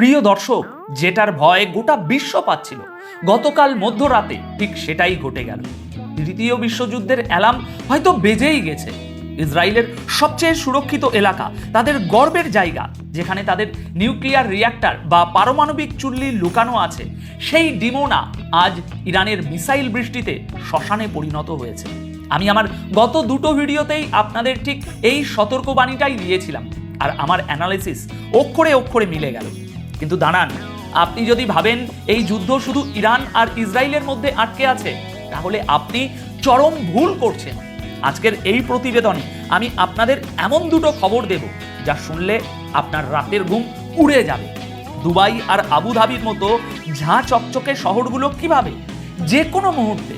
প্রিয় দর্শক, যেটার ভয় গোটা বিশ্ব পাচ্ছিল গতকাল মধ্যরাতে ঠিক সেটাই ঘটে গেল। তৃতীয় বিশ্বযুদ্ধের অ্যালার্ম হয়তো বেজেই গেছে। ইসরায়েলের সবচেয়ে সুরক্ষিত এলাকা, তাদের গর্বের জায়গা, যেখানে তাদের নিউক্লিয়ার রিঅ্যাক্টর বা পারমাণবিক চুল্লি লুকানো আছে, সেই ডিমোনা আজ ইরানের মিসাইল বৃষ্টিতে শ্মশানে পরিণত হয়েছে। আমি আমার গত দুটো ভিডিওতেই আপনাদের ঠিক এই সতর্কবাণীটাই দিয়েছিলাম, আর আমার অ্যানালিসিস অক্ষরে অক্ষরে মিলে গেল। কিন্তু দাঁড়ান, আপনি যদি ভাবেন এই যুদ্ধ শুধু ইরান আর ইসরায়েলের মধ্যে আটকে আছে, তাহলে আপনি চরম ভুল করছেন। আজকের এই প্রতিবেদনে আমি আপনাদের এমন দুটো খবর দেব যা শুনলে আপনার রাতের ঘুম উড়ে যাবে। দুবাই আর আবুধাবির মতো ঝাঁ চকচকে শহরগুলো কিভাবে যে কোনো মুহূর্তে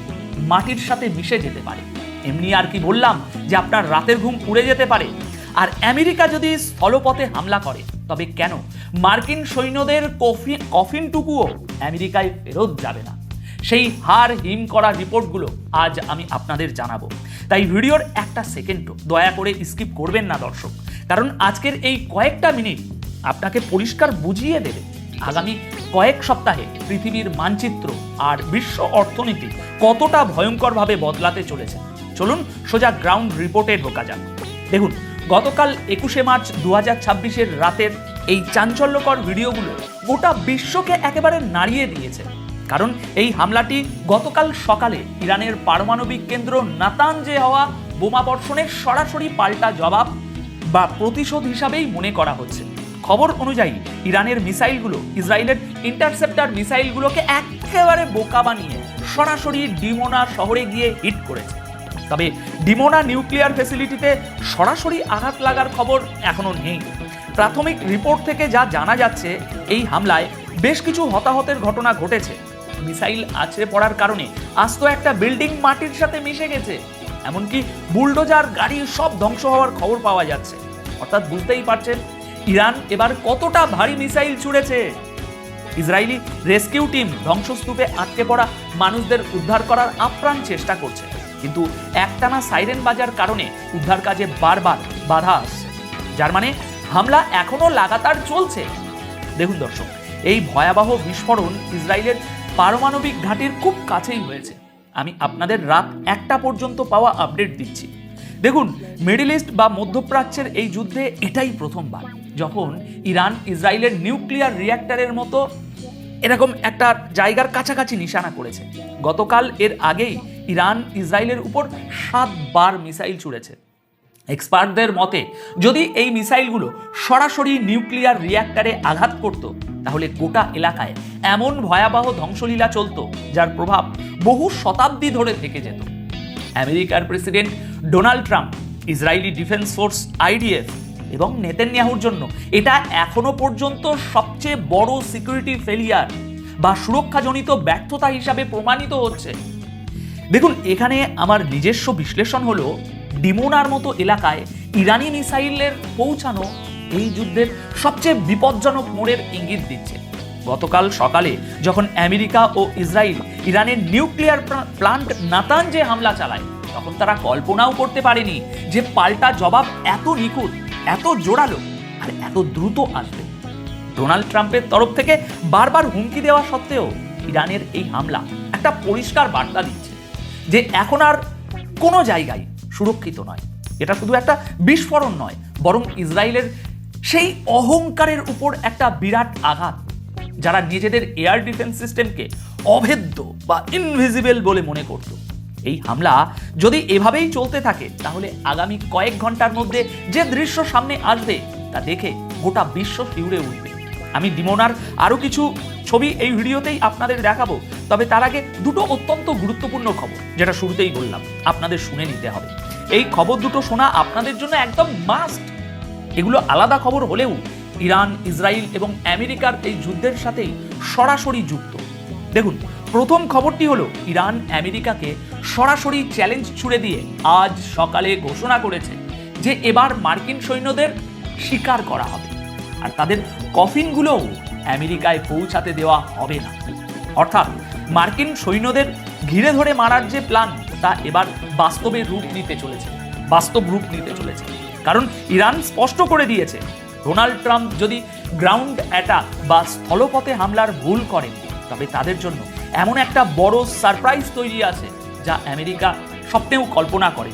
মাটির সাথে মিশে যেতে পারে। এমনি আর কি বললাম যে আপনার রাতের ঘুম উড়ে যেতে পারে। আর আমেরিকা যদি স্থলপথে হামলা করে, তবে কেন মার্কিন সৈন্যদের কফিনটুকুও আমেরিকায় ফেরত যাবে না, সেই হাড় হিম করা রিপোর্টগুলো আজ আমি আপনাদের জানাবো। তাই ভিডিওর একটা সেকেন্ডও দয়া করে স্কিপ করবেন না দর্শক, কারণ আজকের এই কয়েকটা মিনিট আপনাকে পরিষ্কার বুঝিয়ে দেবে আগামী কয়েক সপ্তাহে পৃথিবীর মানচিত্র আর বিশ্ব অর্থনীতি কতটা ভয়ঙ্করভাবে বদলাতে চলেছে। চলুন সোজা গ্রাউন্ড রিপোর্টে ঢোকা যাক। দেখুন, গতকাল 21শে মার্চ 2026 রাতের এই চাঞ্চল্যকর ভিডিওগুলো গোটা বিশ্বকে একেবারে নাড়িয়ে দিয়েছে। কারণ এই হামলাটি গতকাল সকালে ইরানের পারমাণবিক কেন্দ্র নাতানজে হওয়া বোমাবর্ষণের সরাসরি পাল্টা জবাব বা প্রতিশোধ হিসাবেই মনে করা হচ্ছে। খবর অনুযায়ী ইরানের মিসাইলগুলো ইসরায়েলের ইন্টারসেপ্টর মিসাইলগুলোকে একেবারে বোকা বানিয়ে সরাসরি ডিমোনা শহরে গিয়ে হিট করেছে। তবে ডিমোনা নিউক্লিয়ার ফ্যাসিলিটিতে সরাসরি আঘাত লাগার খবর এখনো নেই। প্রাথমিক রিপোর্ট থেকে যা জানা যাচ্ছে, এই হামলায় বেশ কিছু হতাহতের ঘটনা ঘটেছে। মিসাইল আছড়ে পড়ার কারণে আস্ত একটা বিল্ডিং মাটির সাথে মিশে গেছে, এমনকি বুলডোজার গাড়ি সব ধ্বংস হওয়ার খবর পাওয়া যাচ্ছে। অর্থাৎ বুঝতেই পারছেন ইরান এবার কতটা ভারী মিসাইল ছুড়েছে। ইসরায়েলি রেস্কিউ টিম ধ্বংসস্তূপে আটকে পড়া মানুষদের উদ্ধার করার আপ্রাণ চেষ্টা করছে, কিন্তু একটানা সাইরেন বাজার কারণে উদ্ধার কাজে বারবার বাধা আসছে, যার মানে হামলা এখনো লাগাতার চলছে। দেখুন দর্শক, এই ভয়াবহ বিস্ফোরণ ইসরায়েলের পারমাণবিক ঘাঁটির খুব কাছেই হয়েছে। আমি আপনাদের রাত 1টা পর্যন্ত পাওয়া আপডেট দিচ্ছি। দেখুন, মিডল ইস্ট বা মধ্যপ্রাচ্যের এই যুদ্ধে এটাই প্রথমবার যখন ইরান ইসরায়েলের নিউক্লিয়ার রিঅ্যাক্টরের মতো এরকম একটা জায়গার কাছাকাছি নিশানা করেছে। গতকাল এর আগেই ইরান ইসরায়েলের উপর 7 বার মিসাইল ছুড়েছে। এক্সপার্টদের মতে যদি এই মিসাইলগুলো সরাসরি নিউক্লিয়ার রিঅ্যাক্টরে আঘাত করত, তাহলে গোটা এলাকায় এমন ভয়াবহ ধ্বংসলীলা চলত যার প্রভাব বহু শতাব্দী ধরে থেকে যেত। আমেরিকার president Donald Trump, Israeli defence force IDF এবং নেতানিয়াহুর জন্য এটা এখনো পর্যন্ত সবচেয়ে বড় সিকিউরিটি ফেলিয়ার বা সুরক্ষাজনিত ব্যর্থতা হিসাবে প্রমাণিত হচ্ছে। দেখুন, এখানে আমার নিজস্ব বিশ্লেষণ হলো ডিমোনার মতো এলাকায় ইরানি মিসাইলের পৌঁছানো এই যুদ্ধের সবচেয়ে বিপজ্জনক মোড়ের ইঙ্গিত দিচ্ছে। গতকাল সকালে যখন আমেরিকা ও ইসরায়েল ইরানের নিউক্লিয়ার প্লান্ট নাতানজে হামলা চালায়, তখন তারা কল্পনাও করতে পারেনি যে পাল্টা জবাব এত নিখুঁত, এত জোরালো আর এত দ্রুত আসবে। ডোনাল্ড ট্রাম্পের তরফ থেকে বারবার হুমকি দেওয়া সত্ত্বেও ইরানের এই হামলা একটা পরিষ্কার বার্তা দিচ্ছে যে এখন আর কোনো জায়গায় সুরক্ষিত নয়। এটা শুধু একটা বিস্ফোরণ নয়, বরং ইসরায়েলের সেই অহংকারের উপর একটা বিরাট আঘাত, যারা নিজেদের এয়ার ডিফেন্স সিস্টেমকে অভেদ্য বা ইনভিজিবল বলে মনে করত। এই হামলা যদি এভাবেই চলতে থাকে, তাহলে আগামী কয়েক ঘন্টার মধ্যে যে দৃশ্য সামনে আসবে তা দেখে গোটা বিশ্ব শিউরে উঠবে। আমি ডিমোনার আরও কিছু ছবি এই ভিডিওতেই আপনাদের দেখাবো, তবে তার আগে দুটো অত্যন্ত গুরুত্বপূর্ণ খবর, যেটা শুরুতেই বললাম, আপনাদের শুনে নিতে হবে। এই খবর দুটো শোনা আপনাদের জন্য একদম মাস্ট। এগুলো আলাদা খবর হলেও ইরান, ইসরায়েল এবং আমেরিকার এই যুদ্ধের সাথেই সরাসরি যুক্ত। দেখুন, প্রথম খবরটি হলো ইরান আমেরিকাকে সরাসরি চ্যালেঞ্জ ছুড়ে দিয়ে আজ সকালে ঘোষণা করেছে যে এবার মার্কিন সৈন্যদের শিকার করা হবে আর তাদের কফিনগুলোও আমেরিকায় পৌঁছাতে দেওয়া হবে না। অর্থাৎ মার্কিন সৈন্যদের ঘিরে ধরে মারার যে প্ল্যান, তা এবার বাস্তব রূপ নিতে চলেছে। কারণ ইরান স্পষ্ট করে দিয়েছে ডোনাল্ড ট্রাম্প যদি গ্রাউন্ড অ্যাটাক বা স্থলপথে হামলার ভুল করেন, তবে তাদের জন্য এমন একটা বড় সারপ্রাইজ তৈরি আছে যা আমেরিকা স্বপ্নেও কল্পনা করে।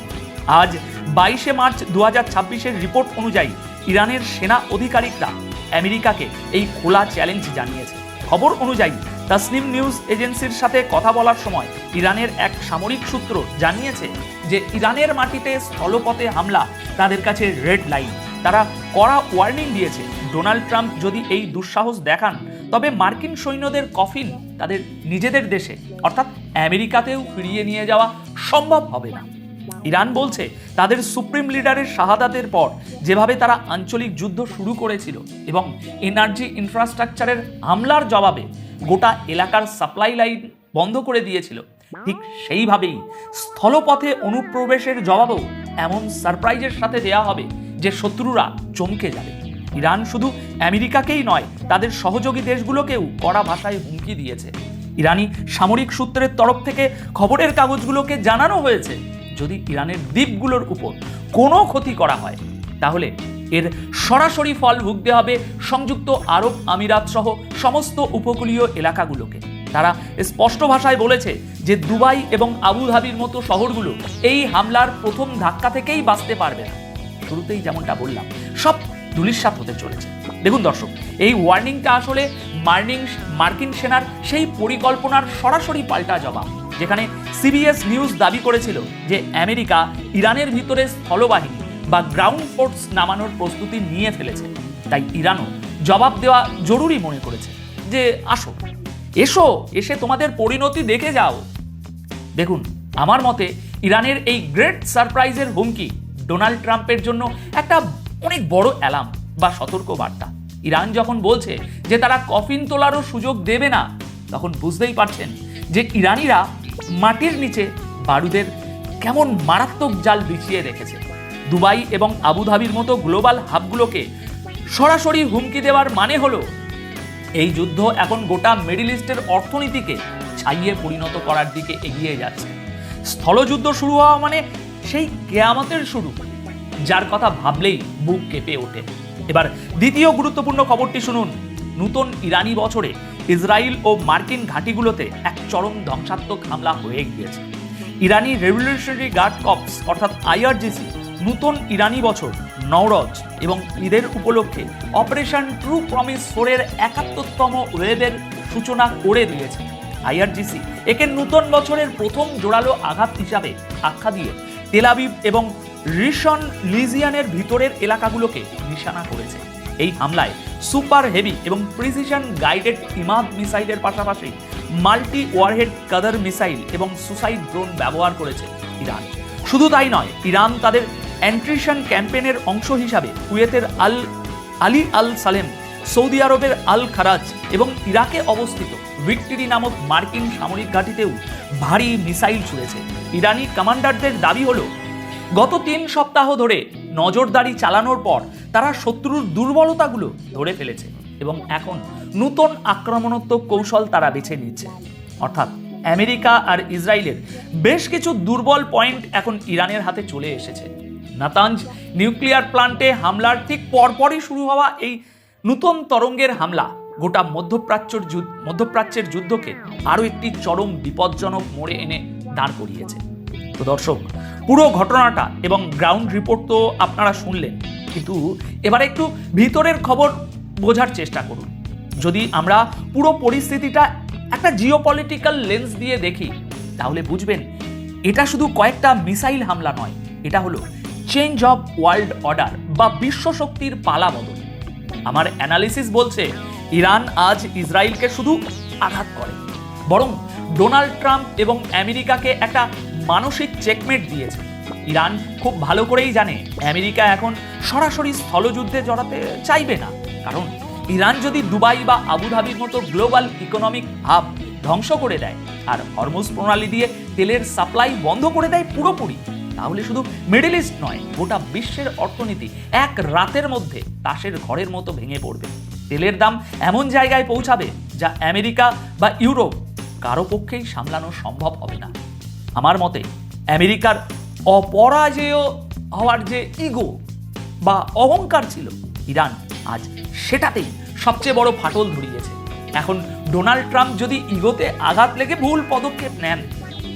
আজ 22শে মার্চ 2026-এর রিপোর্ট অনুযায়ী ইরানের সেনা আধিকারিকরা আমেরিকাকে এই খোলা চ্যালেঞ্জ জানিয়েছে। খবর অনুযায়ী তাসনিম নিউজ এজেন্সির সাথে কথা বলার সময় ইরানের এক সামরিক সূত্র জানিয়েছে যে ইরানের মাটিতে স্থলপথে হামলা তাদের কাছে রেড লাইন। তারা কড়া ওয়ার্নিং দিয়েছে, ডোনাল্ড ট্রাম্প যদি এই দুঃসাহস দেখান তবে মার্কিন সৈন্যদের কফিন তাদের নিজেদের দেশে অর্থাৎ আমেরিকাতেও ফিরিয়ে নিয়ে যাওয়া সম্ভব হবে না। ইরান বলছে তাদের সুপ্রিম লিডারের শাহাদাতের পর যেভাবে তারা আঞ্চলিক যুদ্ধ শুরু করেছিল এবং এনার্জি ইনফ্রাস্ট্রাকচারের হামলার জবাবে গোটা এলাকার সাপ্লাই লাইন বন্ধ করে দিয়েছিল, ঠিক সেইভাবেই স্থলপথে অনুপ্রবেশের জবাবও এমন সারপ্রাইজের সাথে দেয়া হবে যে শত্রুরা চমকে যাবে। ইরান শুধু আমেরিকাকেই নয়, তাদের সহযোগী দেশগুলোকেও কড়া ভাষায় হুমকি দিয়েছে। ইরানি সামরিক সূত্রের তরফ থেকে খবরের কাগজগুলোকে জানানো হয়েছে, যদি ইরানের দ্বীপগুলোর উপর কোনো ক্ষতি করা হয় তাহলে এর সরাসরি ফল ভুগতে হবে সংযুক্ত আরব আমিরাত সহ সমস্ত উপকূলীয় এলাকাগুলোকে। তারা স্পষ্ট ভাষায় বলেছে যে দুবাই এবং আবুধাবির মতো শহরগুলো এই হামলার প্রথম ধাক্কা থেকেই বাঁচতে পারবে না। শুরুতেই যেমনটা বললাম, সব ধূলিসাৎ হতে চলেছে। দেখুন দর্শক, এই ওয়ার্নিংটা আসলে মার্কিন সেনার সেই পরিকল্পনার সরাসরি পাল্টা জবাব, যেখানে সিবিএস নিউজ দাবি করেছিল যে আমেরিকা ইরানের ভিতরে স্থলবাহিনী বা গ্রাউন্ড ফোর্স নামানোর প্রস্তুতি নিয়ে ফেলেছে। তাই ইরানও জবাব দেওয়া জরুরি মনে করেছে যে এসে তোমাদের পরিণতি দেখে যাও। দেখুন, আমার মতে ইরানের এই গ্রেট সারপ্রাইজের হুমকি ডোনাল্ড ট্রাম্পের জন্য একটা অনেক বড় অ্যালার্ম বা সতর্ক বার্তা। ইরান যখন বলছে যে তারা কফিন তোলারও সুযোগ দেবে না, তখন বুঝতেই পারছেন যে ইরানিরা মাটির নিচে বারুদের কেমন মারাত্মক জাল বিছিয়ে রেখেছে। দুবাই এবং আবুধাবির মতো গ্লোবাল হাবগুলোকে সরাসরি হুমকি দেওয়ার মানে হলো এই যুদ্ধ এখন গোটা মিডল ইস্টের অর্থনীতিকে ছাইয়ে পরিণত করার দিকে এগিয়ে যাচ্ছে। স্থলযুদ্ধ শুরু হওয়া মানে সেই কেয়ামতের শুরু, যার কথা ভাবলেই বুক কেঁপে ওঠে। এবার দ্বিতীয় গুরুত্বপূর্ণ খবরটি শুনুন। নতুন ইরানি বছরে ইসরায়েল ও মার্কিন ঘাঁটিগুলোতে এক চরম ধ্বংসাত্মক হামলা হয়ে গিয়েছে। ইরানি রেভলিউশনারি গার্ড কর্পস অর্থাৎ আইআরজিসি নতুন ইরানি বছর, নওরজ এবং ঈদের উপলক্ষে অপারেশন ট্রু প্রমিস 4-এর 71তম ওয়েভের সূচনা করে দিয়েছে। আইআরজিসি একে নতুন বছরের প্রথম জোরালো আঘাত হিসাবে আখ্যা দিয়ে তেল আবিব এবং রিশন লিজিয়ানের ভিতরের এলাকাগুলোকে নিশানা করেছে। এই হামলায় সুপার হেভি এবং প্রিসিশন গাইডেড ইমাদ মিসাইলের পাশাপাশি মাল্টি ওয়ারহেড কাদার মিসাইল এবং সুসাইড ড্রোন ব্যবহার করেছে ইরান। শুধু তাই নয়, ইরান তাদের অ্যান্ট্রিশন ক্যাম্পেনের অংশ হিসাবে কুয়েতের আলী আল সালেম, সৌদি আরবের আল খারাজ এবং ইরাকে অবস্থিত ভিক্টরি নামক মার্কিন সামরিক ঘাঁটিতেও ভারী মিসাইল ছুড়েছে। ইরানি কমান্ডারদের দাবি হলো গত 3 সপ্তাহ ধরে নজরদারি চালানোর পর তারা শত্রুর দুর্বলতাগুলো ধরে ফেলেছে এবং এখন নতুন আক্রমণাত্মক কৌশল তারা বেছে নিচ্ছে। অর্থাৎ আমেরিকা আর ইসরায়েলের বেশ কিছু দুর্বল পয়েন্ট এখন ইরানের হাতে চলে এসেছে। নাতাঞ্জ নিউক্লিয়ার প্ল্যান্টে হামলার ঠিক পরপরই শুরু হওয়া এই নতুন তরঙ্গের হামলা গোটা মধ্যপ্রাচ্যের যুদ্ধকে আরও একটি চরম বিপজ্জনক মোড়ে এনে দাঁড় করিয়েছে। তো দর্শক, পুরো ঘটনাটা এবং গ্রাউন্ড রিপোর্ট তো আপনারা শুনলেন, কিন্তু এবারে একটু ভিতরের খবর বোঝার চেষ্টা করুন। যদি আমরা পুরো পরিস্থিতিটা একটা জিওপলিটিক্যাল লেন্স দিয়ে দেখি, তাহলে বুঝবেন এটা শুধু কয়েকটা মিসাইল হামলা নয়, এটা হলো চেঞ্জ অফ ওয়ার্ল্ড অর্ডার বা বিশ্ব শক্তির পালা বদল। আমার অ্যানালিসিস বলছে ইরান আজ ইসরায়েলকে শুধু আঘাত করে, বরং ডোনাল্ড ট্রাম্প এবং আমেরিকাকে একটা মানসিক চেকমেট দিয়েছে। ইরান খুব ভালো করেই জানে আমেরিকা এখন সরাসরি স্থলযুদ্ধে জড়াতে চাইবে না, কারণ ইরান যদি দুবাই বা আবুধাবির মতো গ্লোবাল ইকোনমিক হাব ধ্বংস করে দেয় আর হরমুজ প্রণালী দিয়ে তেলের সাপ্লাই বন্ধ করে দেয় পুরোপুরি, তাহলে শুধু মিডল ইস্ট নয়, গোটা বিশ্বের অর্থনীতি এক রাতের মধ্যে তাসের ঘরের মতো ভেঙে পড়বে। তেলের দাম এমন জায়গায় পৌঁছাবে যা আমেরিকা বা ইউরোপ কারো পক্ষেই সামলানো সম্ভব হবে না। আমার মতে আমেরিকার অপরাজেয় হওয়ার যে ইগো বা অহংকার ছিল, ইরান আজ সেটাতেই সবচেয়ে বড় ফাটল ধরিয়েছে। এখন ডোনাল্ড ট্রাম্প যদি ইগোতে আঘাত লেগে ভুল পদক্ষেপ নেন,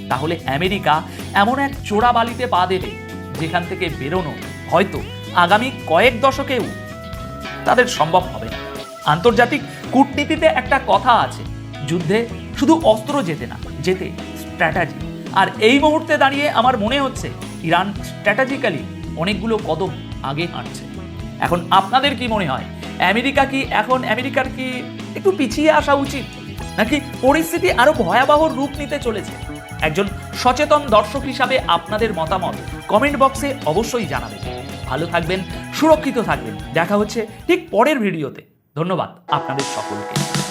তাহলে আমেরিকা এমন এক চোরা বালিতে পা দেবে যেখান থেকে বেরোনো হয়তো আগামী কয়েক দশকেও তাদের সম্ভব হবে না। আন্তর্জাতিক কূটনীতিতে একটা কথা আছে, যুদ্ধে শুধু অস্ত্র জেতে না, জেতে স্ট্র্যাটেজি। আর এই মুহূর্তে দাঁড়িয়ে আমার মনে হচ্ছে ইরান স্ট্র্যাটেজিক্যালি অনেকগুলো কদম আগে হাঁটছে। এখন আপনাদের কি মনে হয়, আমেরিকার কি একটু পিছিয়ে আসা উচিত, নাকি পরিস্থিতি আরো ভয়াবহ রূপ নিতে চলেছে? একজন সচেতন দর্শক হিসাবে আপনাদের মতামত কমেন্ট বক্সে অবশ্যই জানাবেন। ভালো থাকবেন, সুরক্ষিত থাকবেন। দেখা হচ্ছে ঠিক পরের ভিডিওতে। ধন্যবাদ আপনাদের সকলকে।